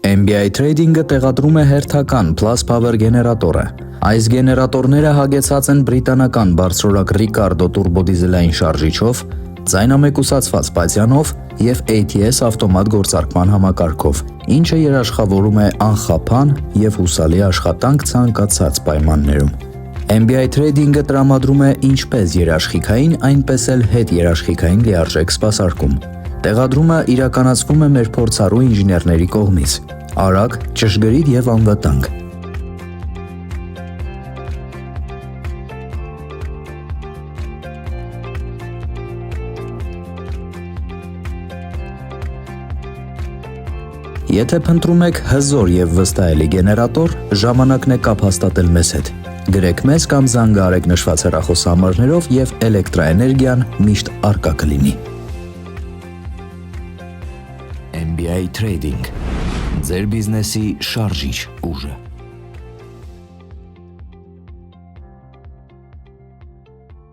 MBI Trading-ը տեղադրում է հերթական Plus Power գեներատորը։ Այս գեներատորները հագեցած են բրիտանական բարձրորակ Ricardo տուրբոդիզելային շարժիչով, ձայնամեկուսացված պատյանով և ATS ավտոմատ գործարկման համակարգով, ինչը երաշխավորում է անխափան և հուսալի աշխատանք ցանկացած պայմաններում։ MBI Trading-ը տրամադրում է ինչպես երաշխիքային, այնպես էլ հետերաշխիքային լիարժեք սպասարկում։ Տեղադրումը իրականացվում է մեր փորձառու ինժեներների կողմից, արագ, ճշգրիտ և անվտանգ։ Եթե փնտրում եք հզոր և վստահելի գեներատոր, ժամանակն է կապ հաստատել մեզ հետ։ Գրեք մեզ կամ զանգահարեք նշված հեռախոսահամարներով և էլեկտրաէներգիան միշտ առկա կլինի։ MBI Trading, ձեր բիզնեսի շարժիչ ուժը։